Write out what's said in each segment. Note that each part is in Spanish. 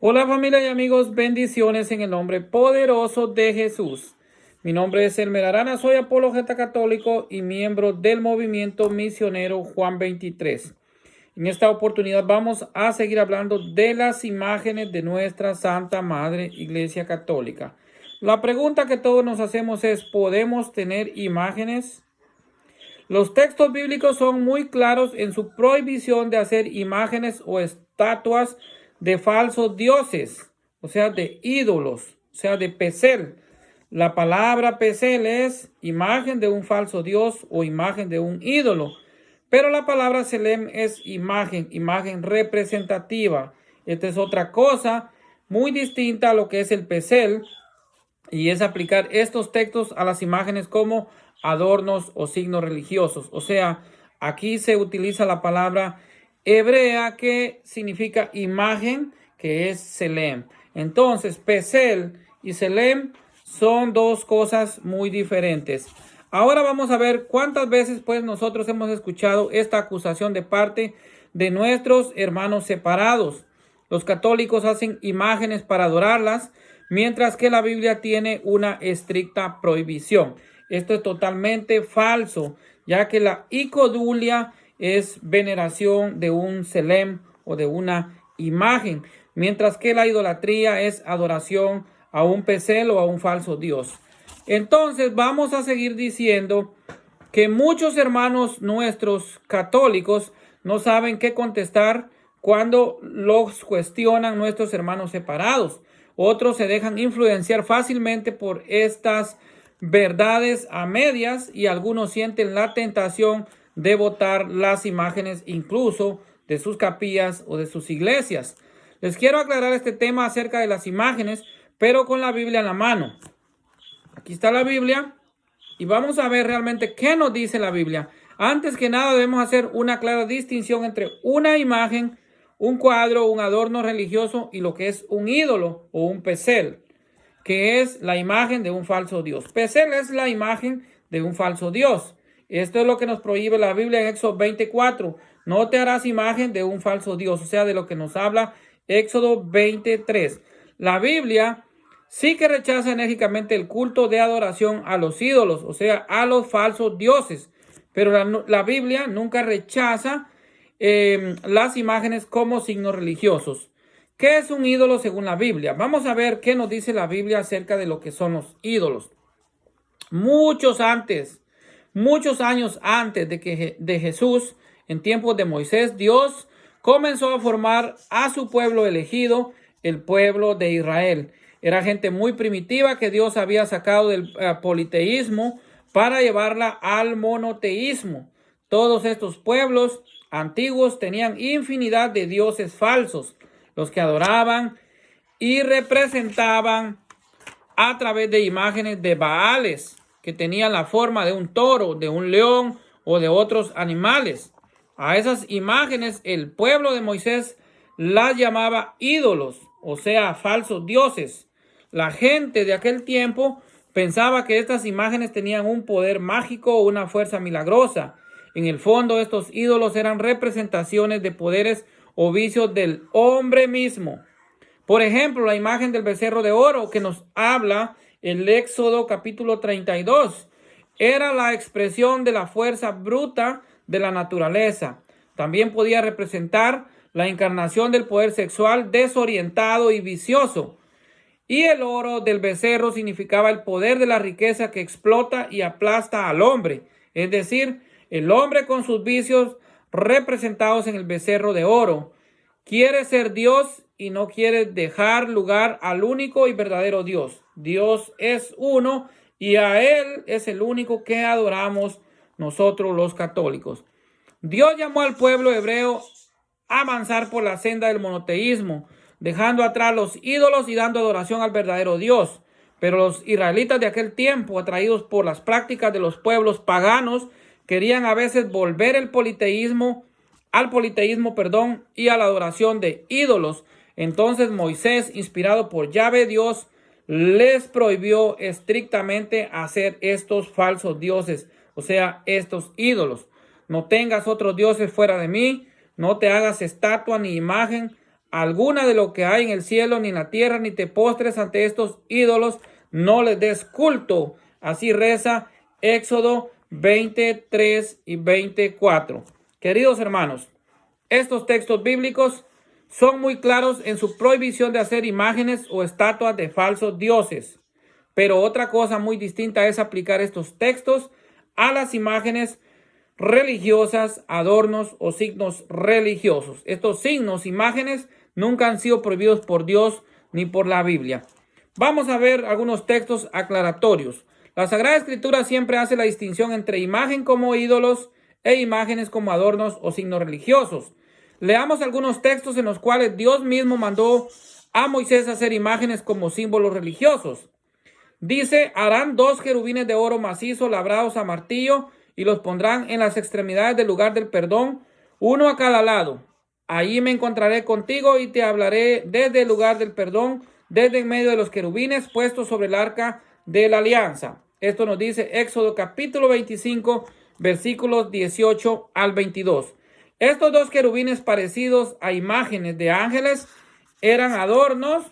Hola familia y amigos, bendiciones en el nombre poderoso de Jesús. Mi nombre es Elmer Arana, soy apologeta católico y miembro del movimiento misionero Juan 23. En esta oportunidad vamos a seguir hablando de las imágenes de nuestra Santa Madre Iglesia Católica. La pregunta que todos nos hacemos es, ¿podemos tener imágenes? Los textos bíblicos son muy claros en su prohibición de hacer imágenes o estatuas de falsos dioses, o sea, de ídolos, o sea, de Pesel. La palabra Pesel es imagen de un falso dios o imagen de un ídolo, pero la palabra Selem es imagen representativa. Esta es otra cosa muy distinta a lo que es el Pesel, y es aplicar estos textos a las imágenes como adornos o signos religiosos. O sea, aquí se utiliza la palabra hebrea que significa imagen, que es Selem. Entonces, Pesel y Selem son dos cosas muy diferentes. Ahora vamos a ver cuántas veces pues nosotros hemos escuchado esta acusación de parte de nuestros hermanos separados. Los católicos hacen imágenes para adorarlas, mientras que la Biblia tiene una estricta prohibición. Esto es totalmente falso, ya que la icodulia es veneración de un selem o de una imagen, mientras que la idolatría es adoración a un pesel o a un falso dios. Entonces vamos a seguir diciendo que muchos hermanos nuestros católicos no saben qué contestar cuando los cuestionan nuestros hermanos separados. Otros se dejan influenciar fácilmente por estas verdades a medias y algunos sienten la tentación de botar las imágenes incluso de sus capillas o de sus iglesias. Les quiero aclarar este tema acerca de las imágenes, pero con la Biblia en la mano. Aquí está la Biblia y vamos a ver realmente qué nos dice la Biblia. Antes que nada debemos hacer una clara distinción entre una imagen, un cuadro, un adorno religioso y lo que es un ídolo o un pesel, que es la imagen de un falso dios. Pesel es la imagen de un falso dios. Esto es lo que nos prohíbe la Biblia en Éxodo 24. No te harás imagen de un falso dios, o sea, de lo que nos habla Éxodo 23. La Biblia sí que rechaza enérgicamente el culto de adoración a los ídolos, o sea, a los falsos dioses. Pero la Biblia nunca rechaza las imágenes como signos religiosos. ¿Qué es un ídolo según la Biblia? Vamos a ver qué nos dice la Biblia acerca de lo que son los ídolos. Muchos años antes de Jesús, en tiempos de Moisés, Dios comenzó a formar a su pueblo elegido, el pueblo de Israel. Era gente muy primitiva que Dios había sacado del politeísmo para llevarla al monoteísmo. Todos estos pueblos antiguos tenían infinidad de dioses falsos, los que adoraban y representaban a través de imágenes de Baales, que tenían la forma de un toro, de un león o de otros animales. A esas imágenes el pueblo de Moisés las llamaba ídolos, o sea, falsos dioses. La gente de aquel tiempo pensaba que estas imágenes tenían un poder mágico o una fuerza milagrosa. En el fondo, estos ídolos eran representaciones de poderes o vicios del hombre mismo. Por ejemplo, la imagen del becerro de oro que nos habla el Éxodo capítulo 32 era la expresión de la fuerza bruta de la naturaleza. También podía representar la encarnación del poder sexual desorientado y vicioso. Y el oro del becerro significaba el poder de la riqueza que explota y aplasta al hombre. Es decir, el hombre con sus vicios representados en el becerro de oro quiere ser Dios y no quiere dejar lugar al único y verdadero Dios. Dios es uno y a Él es el único que adoramos nosotros los católicos. Dios llamó al pueblo hebreo a avanzar por la senda del monoteísmo, dejando atrás los ídolos y dando adoración al verdadero Dios. Pero los israelitas de aquel tiempo, atraídos por las prácticas de los pueblos paganos, querían a veces volver al politeísmo, y a la adoración de ídolos. Entonces Moisés, inspirado por Yahvé Dios, les prohibió estrictamente hacer estos falsos dioses, o sea, estos ídolos. No tengas otros dioses fuera de mí, no te hagas estatua ni imagen alguna de lo que hay en el cielo ni en la tierra, ni te postres ante estos ídolos, no les des culto. Así reza Éxodo 23 y 24. Queridos hermanos, estos textos bíblicos son muy claros en su prohibición de hacer imágenes o estatuas de falsos dioses. Pero otra cosa muy distinta es aplicar estos textos a las imágenes religiosas, adornos o signos religiosos. Estos signos, imágenes, nunca han sido prohibidos por Dios ni por la Biblia. Vamos a ver algunos textos aclaratorios. La Sagrada Escritura siempre hace la distinción entre imagen como ídolos e imágenes como adornos o signos religiosos. Leamos algunos textos en los cuales Dios mismo mandó a Moisés a hacer imágenes como símbolos religiosos. Dice, harán 2 querubines de oro macizo labrados a martillo y los pondrán en las extremidades del lugar del perdón, uno a cada lado. Allí me encontraré contigo y te hablaré desde el lugar del perdón, desde en medio de los querubines puestos sobre el arca de la alianza. Esto nos dice Éxodo capítulo 25, versículos 18 al 22. Estos 2 querubines parecidos a imágenes de ángeles eran adornos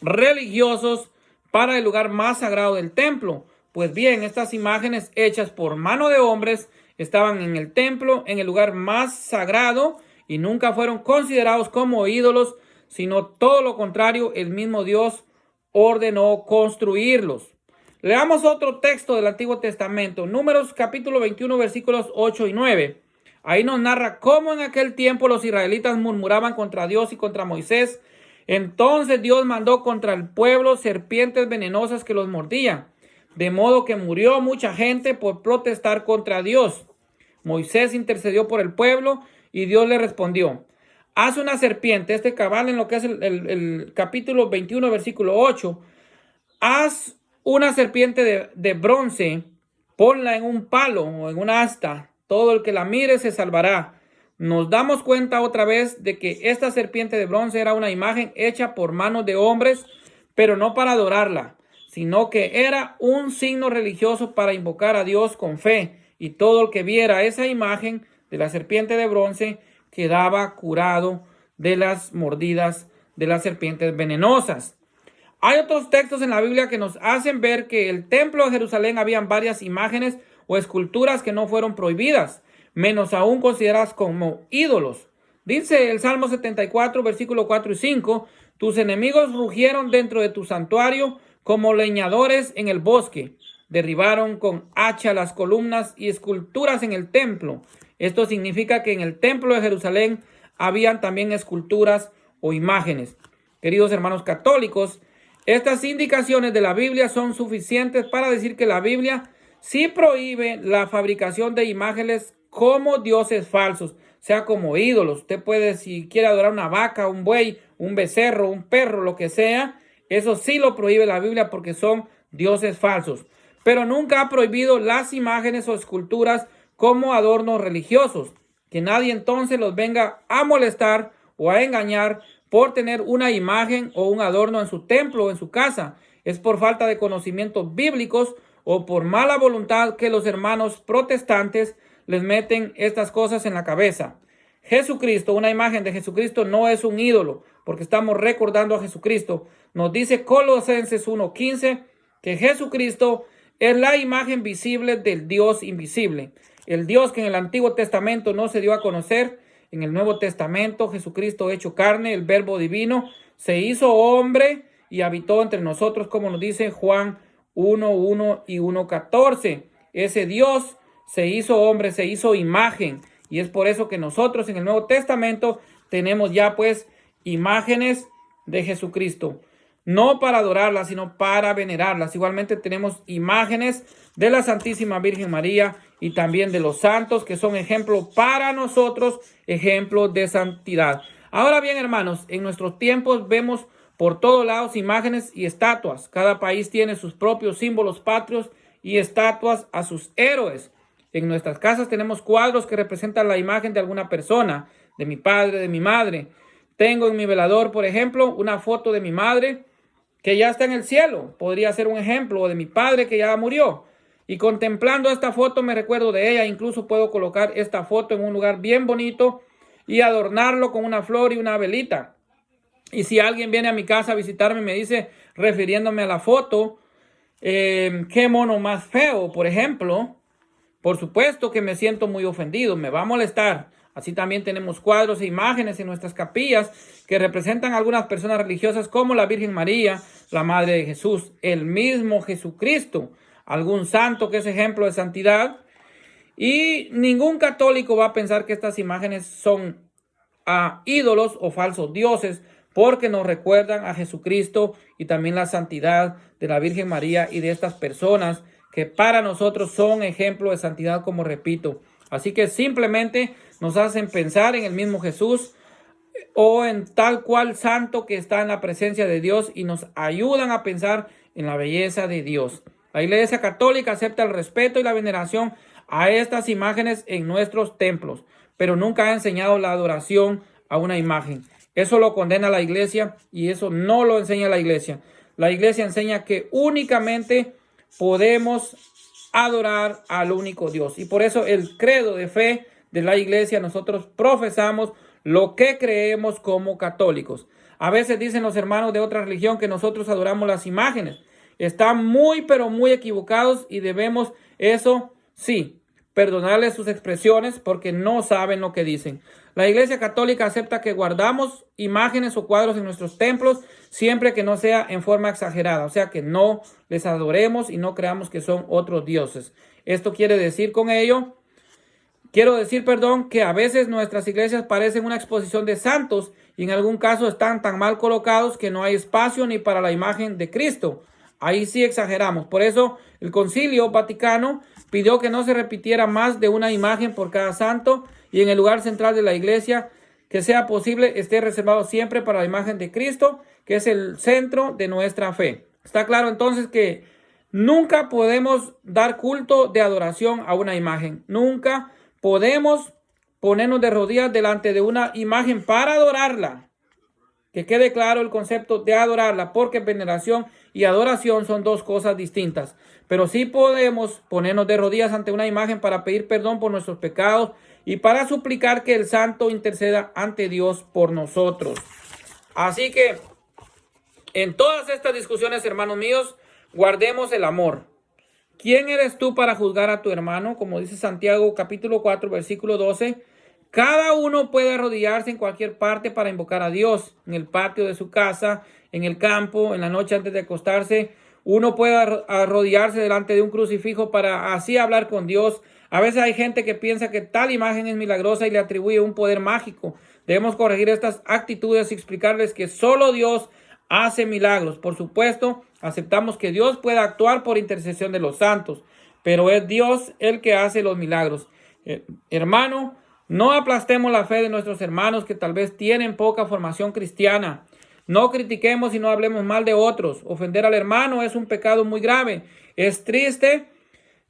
religiosos para el lugar más sagrado del templo. Pues bien, estas imágenes hechas por mano de hombres estaban en el templo, en el lugar más sagrado, y nunca fueron considerados como ídolos, sino todo lo contrario, el mismo Dios ordenó construirlos. Leamos otro texto del Antiguo Testamento, Números capítulo 21, versículos 8 y 9. Ahí nos narra cómo en aquel tiempo los israelitas murmuraban contra Dios y contra Moisés. Entonces Dios mandó contra el pueblo serpientes venenosas que los mordían, de modo que murió mucha gente por protestar contra Dios. Moisés intercedió por el pueblo y Dios le respondió, haz una serpiente, cabal en lo que es el capítulo 21, versículo 8, haz una serpiente de bronce, ponla en un palo o en una asta, todo el que la mire se salvará. Nos damos cuenta otra vez de que esta serpiente de bronce era una imagen hecha por manos de hombres, pero no para adorarla, sino que era un signo religioso para invocar a Dios con fe, y todo el que viera esa imagen de la serpiente de bronce quedaba curado de las mordidas de las serpientes venenosas. Hay otros textos en la Biblia que nos hacen ver que en el templo de Jerusalén habían varias imágenes o esculturas que no fueron prohibidas, menos aún consideradas como ídolos. Dice el Salmo 74, versículo 4 y 5, tus enemigos rugieron dentro de tu santuario como leñadores en el bosque. Derribaron con hacha las columnas y esculturas en el templo. Esto significa que en el templo de Jerusalén habían también esculturas o imágenes. Queridos hermanos católicos, estas indicaciones de la Biblia son suficientes para decir que la Biblia sí prohíbe la fabricación de imágenes como dioses falsos, sea como ídolos. Usted puede, si quiere adorar una vaca, un buey, un becerro, un perro, lo que sea, eso sí lo prohíbe la Biblia porque son dioses falsos. Pero nunca ha prohibido las imágenes o esculturas como adornos religiosos. Que nadie entonces los venga a molestar o a engañar por tener una imagen o un adorno en su templo o en su casa. Es por falta de conocimientos bíblicos o por mala voluntad que los hermanos protestantes les meten estas cosas en la cabeza. Jesucristo, una imagen de Jesucristo no es un ídolo, porque estamos recordando a Jesucristo. Nos dice Colosenses 1:15 que Jesucristo es la imagen visible del Dios invisible. El Dios que en el Antiguo Testamento no se dio a conocer, en el Nuevo Testamento, Jesucristo hecho carne, el Verbo divino, se hizo hombre y habitó entre nosotros, como nos dice Juan 1:1 y 1:14. Ese Dios se hizo hombre, se hizo imagen, y es por eso que nosotros en el Nuevo Testamento tenemos ya pues imágenes de Jesucristo, no para adorarlas, sino para venerarlas. Igualmente tenemos imágenes de la Santísima Virgen María y también de los santos, que son ejemplos para nosotros, ejemplos de santidad. Ahora bien, hermanos, en nuestros tiempos vemos por todos lados imágenes y estatuas. Cada país tiene sus propios símbolos patrios y estatuas a sus héroes. En nuestras casas tenemos cuadros que representan la imagen de alguna persona, de mi padre, de mi madre. Tengo en mi velador, por ejemplo, una foto de mi madre que ya está en el cielo. Podría ser un ejemplo, o de mi padre que ya murió. Y contemplando esta foto me recuerdo de ella. Incluso puedo colocar esta foto en un lugar bien bonito y adornarlo con una flor y una velita. Y si alguien viene a mi casa a visitarme y me dice, refiriéndome a la foto, qué mono más feo, por ejemplo, por supuesto que me siento muy ofendido, me va a molestar. Así también tenemos cuadros e imágenes en nuestras capillas que representan a algunas personas religiosas como la Virgen María, la Madre de Jesús, el mismo Jesucristo, algún santo que es ejemplo de santidad. Y ningún católico va a pensar que estas imágenes son ídolos o falsos dioses, porque nos recuerdan a Jesucristo y también la santidad de la Virgen María y de estas personas que para nosotros son ejemplo de santidad, como repito. Así que simplemente nos hacen pensar en el mismo Jesús o en tal cual santo que está en la presencia de Dios y nos ayudan a pensar en la belleza de Dios. La Iglesia Católica acepta el respeto y la veneración a estas imágenes en nuestros templos, pero nunca ha enseñado la adoración a una imagen. Eso lo condena la Iglesia y eso no lo enseña la Iglesia. La Iglesia enseña que únicamente podemos adorar al único Dios. Y por eso el credo de fe de la Iglesia, nosotros profesamos lo que creemos como católicos. A veces dicen los hermanos de otra religión que nosotros adoramos las imágenes. Están muy, pero muy equivocados y debemos eso, sí, perdonarles sus expresiones porque no saben lo que dicen. La Iglesia Católica acepta que guardamos imágenes o cuadros en nuestros templos siempre que no sea en forma exagerada, o sea que no les adoremos y no creamos que son otros dioses. Esto quiere decir con ello, que a veces nuestras iglesias parecen una exposición de santos y en algún caso están tan mal colocados que no hay espacio ni para la imagen de Cristo. Ahí sí exageramos. Por eso el Concilio Vaticano pidió que no se repitiera más de una imagen por cada santo y en el lugar central de la iglesia, que sea posible, esté reservado siempre para la imagen de Cristo, que es el centro de nuestra fe. Está claro entonces que nunca podemos dar culto de adoración a una imagen. Nunca podemos ponernos de rodillas delante de una imagen para adorarla. Que quede claro el concepto de adorarla, porque veneración y adoración son dos cosas distintas. Pero sí podemos ponernos de rodillas ante una imagen para pedir perdón por nuestros pecados y para suplicar que el santo interceda ante Dios por nosotros. Así que en todas estas discusiones, hermanos míos, guardemos el amor. ¿Quién eres tú para juzgar a tu hermano? Como dice Santiago capítulo 4, versículo 12. Cada uno puede arrodillarse en cualquier parte para invocar a Dios, en el patio de su casa, en el campo, en la noche antes de acostarse. Uno puede arrodillarse delante de un crucifijo para así hablar con Dios. A veces hay gente que piensa que tal imagen es milagrosa y le atribuye un poder mágico. Debemos corregir estas actitudes y explicarles que solo Dios hace milagros. Por supuesto, aceptamos que Dios pueda actuar por intercesión de los santos, pero es Dios el que hace los milagros. Hermano, no aplastemos la fe de nuestros hermanos que tal vez tienen poca formación cristiana. No critiquemos y no hablemos mal de otros. Ofender al hermano es un pecado muy grave. Es triste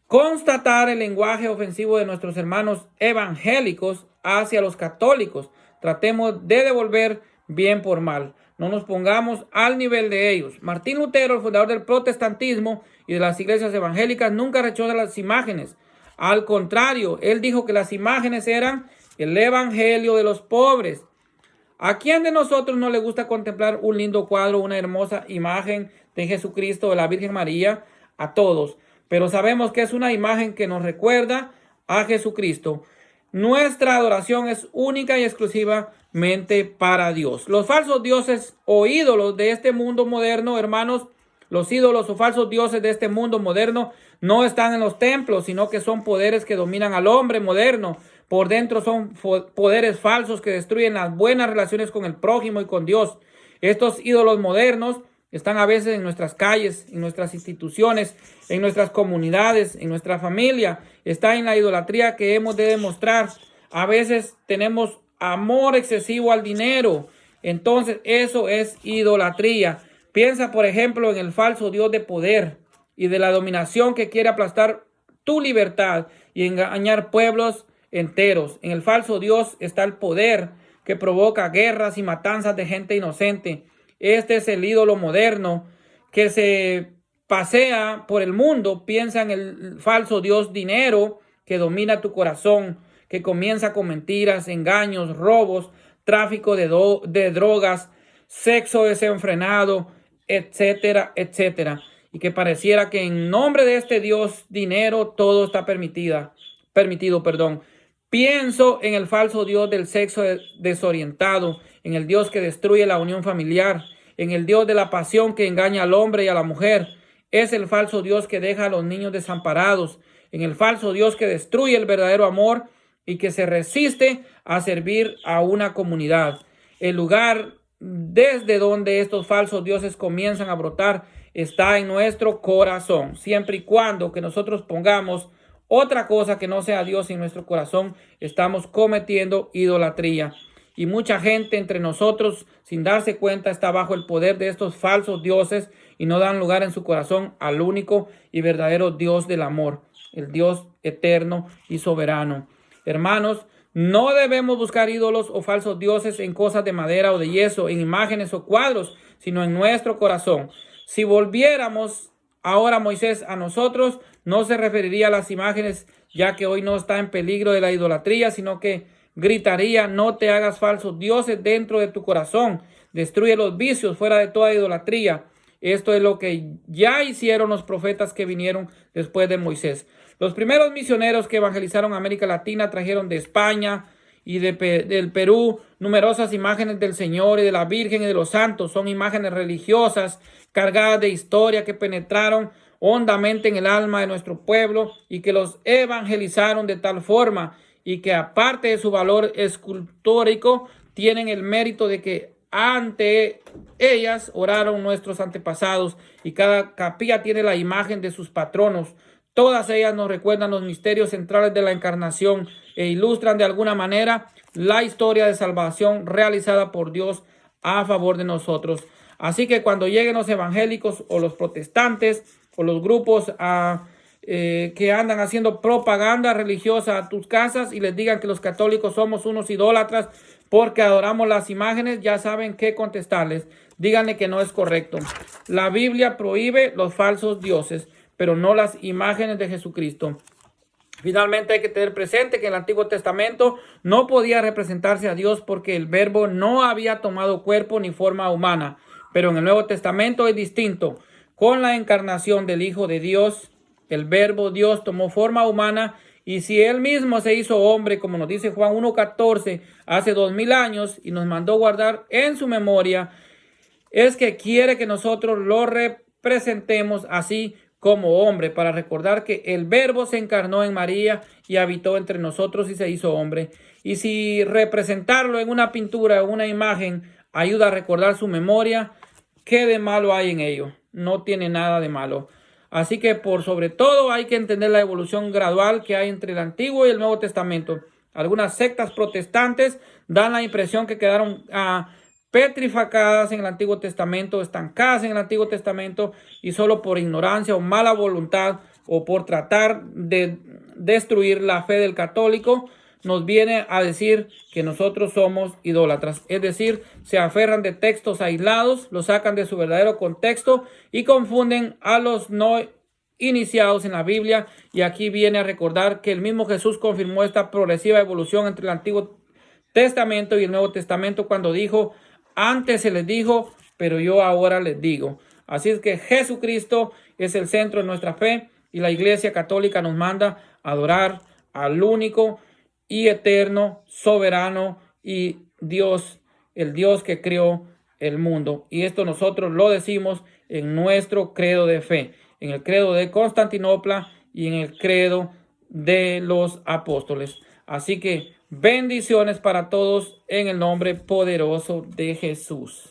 constatar el lenguaje ofensivo de nuestros hermanos evangélicos hacia los católicos. Tratemos de devolver bien por mal. No nos pongamos al nivel de ellos. Martín Lutero, el fundador del protestantismo y de las iglesias evangélicas, nunca rechazó las imágenes. Al contrario, él dijo que las imágenes eran el evangelio de los pobres. ¿A quién de nosotros no le gusta contemplar un lindo cuadro, una hermosa imagen de Jesucristo, de la Virgen María? A todos. Pero sabemos que es una imagen que nos recuerda a Jesucristo. Nuestra adoración es única y exclusivamente para Dios. Los falsos dioses o ídolos de este mundo moderno, hermanos, los ídolos o falsos dioses de este mundo moderno no están en los templos, sino que son poderes que dominan al hombre moderno. Por dentro son poderes falsos que destruyen las buenas relaciones con el prójimo y con Dios. Estos ídolos modernos están a veces en nuestras calles, en nuestras instituciones, en nuestras comunidades, en nuestra familia. Está en la idolatría que hemos de demostrar. A veces tenemos amor excesivo al dinero. Entonces eso es idolatría. Piensa, por ejemplo, en el falso Dios de poder y de la dominación que quiere aplastar tu libertad y engañar pueblos enteros. En el falso Dios está el poder que provoca guerras y matanzas de gente inocente. Este es el ídolo moderno que se pasea por el mundo. Piensa en el falso Dios dinero que domina tu corazón, que comienza con mentiras, engaños, robos, tráfico de drogas, sexo desenfrenado, etcétera, etcétera. Y que pareciera que en nombre de este Dios, dinero, todo está permitido. Pienso en el falso Dios del sexo desorientado, en el Dios que destruye la unión familiar, en el Dios de la pasión que engaña al hombre y a la mujer. Es el falso Dios que deja a los niños desamparados, en el falso Dios que destruye el verdadero amor y que se resiste a servir a una comunidad. El lugar desde donde estos falsos dioses comienzan a brotar está en nuestro corazón. Siempre y cuando que nosotros pongamos otra cosa que no sea Dios en nuestro corazón, estamos cometiendo idolatría. Y mucha gente entre nosotros, sin darse cuenta, está bajo el poder de estos falsos dioses y no dan lugar en su corazón al único y verdadero Dios del amor, el Dios eterno y soberano. Hermanos, no debemos buscar ídolos o falsos dioses en cosas de madera o de yeso, en imágenes o cuadros, sino en nuestro corazón. Si volviéramos ahora Moisés a nosotros, no se referiría a las imágenes, ya que hoy no está en peligro de la idolatría, sino que gritaría: no te hagas falsos dioses dentro de tu corazón, destruye los vicios fuera de toda idolatría. Esto es lo que ya hicieron los profetas que vinieron después de Moisés. Los primeros misioneros que evangelizaron América Latina trajeron de España y del Perú numerosas imágenes del Señor y de la Virgen y de los santos. Son imágenes religiosas cargadas de historia que penetraron hondamente en el alma de nuestro pueblo y que los evangelizaron de tal forma y que, aparte de su valor escultórico, tienen el mérito de que ante ellas oraron nuestros antepasados, y cada capilla tiene la imagen de sus patronos. Todas ellas nos recuerdan los misterios centrales de la encarnación e ilustran de alguna manera la historia de salvación realizada por Dios a favor de nosotros. Así que cuando lleguen los evangélicos o los protestantes o los grupos que andan haciendo propaganda religiosa a tus casas y les digan que los católicos somos unos idólatras porque adoramos las imágenes, ya saben qué contestarles. Díganle que no es correcto. La Biblia prohíbe los falsos dioses, pero no las imágenes de Jesucristo. Finalmente hay que tener presente que en el Antiguo Testamento no podía representarse a Dios porque el Verbo no había tomado cuerpo ni forma humana. Pero en el Nuevo Testamento es distinto. Con la encarnación del Hijo de Dios, el Verbo Dios tomó forma humana, y si Él mismo se hizo hombre, como nos dice Juan 1:14, hace 2000 años, y nos mandó guardar en su memoria, es que quiere que nosotros lo representemos así como hombre, para recordar que el Verbo se encarnó en María y habitó entre nosotros y se hizo hombre. Y si representarlo en una pintura o una imagen ayuda a recordar su memoria, ¿qué de malo hay en ello? No tiene nada de malo. Así que por sobre todo hay que entender la evolución gradual que hay entre el Antiguo y el Nuevo Testamento. Algunas sectas protestantes dan la impresión que quedaron petrificadas en el Antiguo Testamento, estancadas en el Antiguo Testamento, y solo por ignorancia o mala voluntad o por tratar de destruir la fe del católico nos viene a decir que nosotros somos idólatras. Es decir, se aferran de textos aislados, los sacan de su verdadero contexto y confunden a los no iniciados en la Biblia. Y aquí viene a recordar que el mismo Jesús confirmó esta progresiva evolución entre el Antiguo Testamento y el Nuevo Testamento cuando dijo: antes se les dijo, pero yo ahora les digo. Así es que Jesucristo es el centro de nuestra fe, y la Iglesia Católica nos manda a adorar al único y eterno, soberano y Dios, el Dios que creó el mundo. Y esto nosotros lo decimos en nuestro credo de fe, en el credo de Constantinopla y en el credo de los apóstoles. Así que bendiciones para todos en el nombre poderoso de Jesús.